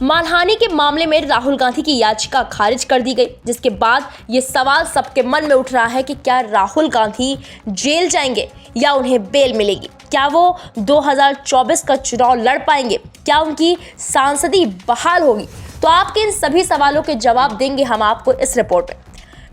मानहानि के मामले में राहुल गांधी की याचिका खारिज कर दी गई, जिसके बाद ये सवाल सबके मन में उठ रहा है कि क्या राहुल गांधी जेल जाएंगे या उन्हें बेल मिलेगी। क्या वो 2024 का चुनाव लड़ पाएंगे? क्या उनकी सांसदी बहाल होगी? तो आपके इन सभी सवालों के जवाब देंगे हम आपको इस रिपोर्ट में।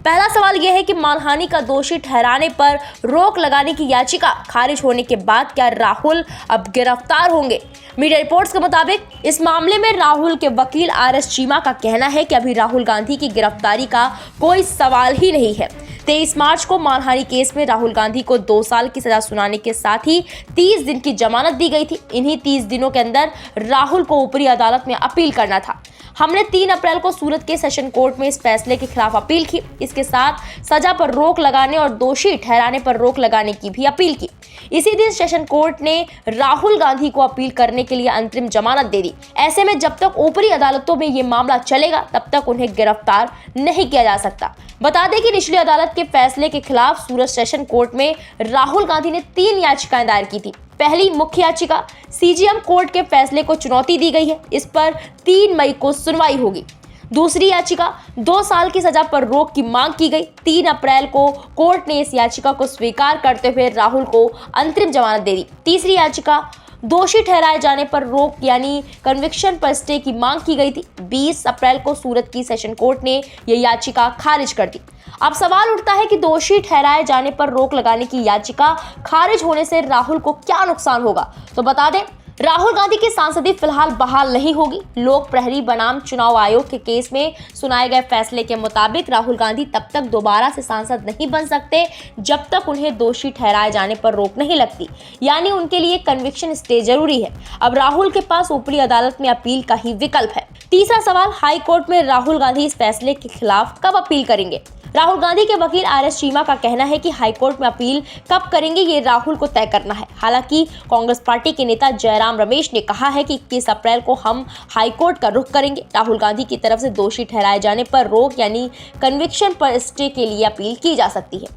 पहला सवाल यह है कि मानहानि का दोषी ठहराने पर रोक लगाने की याचिका खारिज होने के बाद क्या राहुल अब गिरफ्तार होंगे? मीडिया रिपोर्ट्स के मुताबिक इस मामले में राहुल के वकील RS चीमा का कहना है कि अभी राहुल गांधी की गिरफ्तारी का कोई सवाल ही नहीं है। 23 मार्च को मानहानि केस में राहुल गांधी को 2 साल की सजा सुनाने के साथ ही 30 दिन की जमानत दी गई थी। इन्हीं 30 दिनों के अंदर राहुल को ऊपरी अदालत में अपील करना था। हमने 3 अप्रैल को सूरत के सेशन कोर्ट में इस फैसले के खिलाफ अपील की। इसके साथ सजा पर रोक लगाने और दोषी ठहराने पर रोक लगाने की भी अपील की। इसी दिन सेशन कोर्ट ने राहुल गांधी को अपील करने के लिए अंतरिम जमानत दे दी। ऐसे में जब तक ऊपरी अदालतों में ये मामला चलेगा तब तक उन्हें गिरफ्तार नहीं किया जा सकता। बता दें कि निचली अदालत के फैसले के खिलाफ सूरत सेशन कोर्ट में राहुल गांधी ने 3 याचिकाएं दायर की थी। पहली मुख्य याचिका CJM कोर्ट के फैसले को चुनौती दी गई है। इस पर 3 मई को सुनवाई होगी। दूसरी याचिका 2 साल की सजा पर रोक की मांग की गई। 3 अप्रैल को कोर्ट ने इस याचिका को स्वीकार करते हुए राहुल को अंतरिम जमानत दे दी। तीसरी याचिका दोषी ठहराए जाने पर रोक यानी कन्विक्शन पर स्टे की मांग की गई थी। 20 अप्रैल को सूरत की सेशन कोर्ट ने यह याचिका खारिज कर दी। अब सवाल उठता है कि दोषी ठहराए जाने पर रोक लगाने की याचिका खारिज होने से राहुल को क्या नुकसान होगा? तो बता दें, राहुल गांधी की सांसदी फिलहाल बहाल नहीं होगी। लोक प्रहरी बनाम चुनाव आयोग के केस में सुनाए गए फैसले के मुताबिक राहुल गांधी तब तक दोबारा से सांसद नहीं बन सकते जब तक उन्हें दोषी ठहराए जाने पर रोक नहीं लगती, यानी उनके लिए कन्विक्शन स्टे जरूरी है। अब राहुल के पास ऊपरी अदालत में अपील का ही विकल्प है। तीसरा सवाल, हाई कोर्ट में राहुल गांधी इस फैसले के खिलाफ कब अपील करेंगे? राहुल गांधी के वकील RS चीमा का कहना है कि हाईकोर्ट में अपील कब करेंगे ये राहुल को तय करना है। हालांकि कांग्रेस पार्टी के नेता जयराम रमेश ने कहा है कि 21 अप्रैल को हम हाईकोर्ट का रुख करेंगे। राहुल गांधी की तरफ से दोषी ठहराए जाने पर रोक यानी कन्विक्शन पर स्टे के लिए अपील की जा सकती है।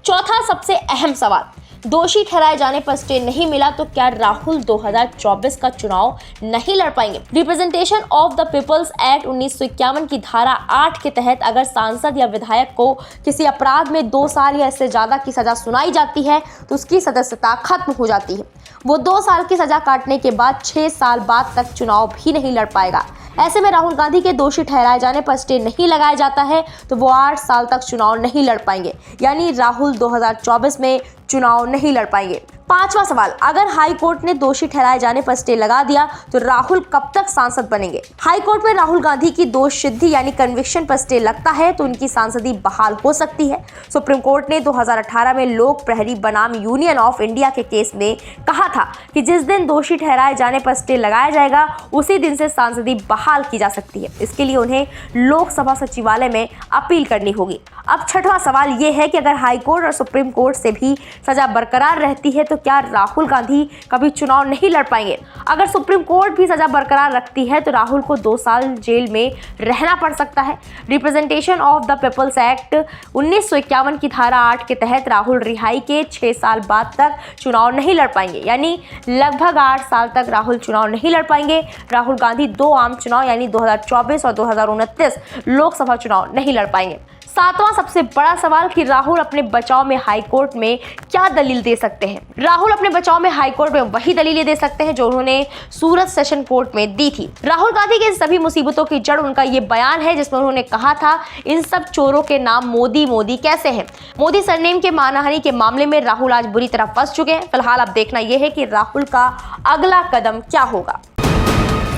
चौथा सबसे अहम सवाल, दोषी ठहराए जाने पर स्टे नहीं मिला तो क्या राहुल 2024 का चुनाव नहीं लड़ पाएंगे? Representation of the people's act 1951 की धारा 8 के तहत अगर सांसद या विधायक को किसी अपराध में 2 साल या इससे ज्यादा की सजा सुनाई जाती है तो उसकी सदस्यता खत्म हो जाती है। वो 2 साल की सजा काटने के बाद 6 साल बाद तक चुनाव भी नहीं लड़ पाएगा। ऐसे में राहुल गांधी के दोषी ठहराए जाने पर स्टे नहीं लगाया जाता है तो वो 8 साल तक चुनाव नहीं लड़ पाएंगे, यानी राहुल 2024 में चुनाव नहीं लड़ पाएंगे। पांचवा सवाल, अगर हाई कोर्ट ने दोषी ठहराए जाने पर स्टे लगा दिया तो राहुल कब तक सांसद बनेंगे? हाई कोर्ट में राहुल गांधी की दोष सिद्धि यानी कन्विक्शन पर स्टे लगता है तो उनकी सांसदी बहाल हो सकती है। सुप्रीम कोर्ट ने 2018 में लोक प्रहरी बनाम यूनियन ऑफ इंडिया के केस में कहा था कि जिस दिन दोषी ठहराए जाने पर स्टे लगाया जाएगा उसी दिन से सांसदी बहाल की जा सकती है। इसके लिए उन्हें लोकसभा सचिवालय में अपील करनी होगी। अब छठवां सवाल ये है कि अगर हाई कोर्ट और सुप्रीम कोर्ट से भी सजा बरकरार रहती है तो क्या राहुल गांधी कभी चुनाव नहीं लड़ पाएंगे? अगर सुप्रीम कोर्ट भी सजा बरकरार रखती है तो राहुल को 2 साल जेल में रहना पड़ सकता है। Representation of the people's act 1951 की धारा 8 के तहत राहुल रिहाई के 6 साल बाद तक चुनाव नहीं लड़ पाएंगे, यानी लगभग 8 साल तक राहुल चुनाव नहीं लड़ पाएंगे। राहुल गांधी 2 आम चुनाव यानी 2024 और 2029 लोकसभा चुनाव नहीं लड़ पाएंगे। सातवां सबसे बड़ा सवाल कि राहुल अपने बचाव में हाई कोर्ट में क्या दलील दे सकते हैं? राहुल अपने बचाव में हाई कोर्ट में वही दलीलें दे सकते हैं जो उन्होंने सूरत सेशन कोर्ट में दी थी। राहुल गांधी के सभी मुसीबतों की जड़ उनका ये बयान है जिसमें उन्होंने कहा था, इन सब चोरों के नाम मोदी मोदी कैसे हैं? मोदी सरनेम के मानहानि के मामले में राहुल आज बुरी तरह फंस चुके हैं। फिलहाल अब देखना यह है कि राहुल का अगला कदम क्या होगा।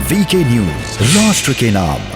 VK न्यूज, राष्ट्र के नाम।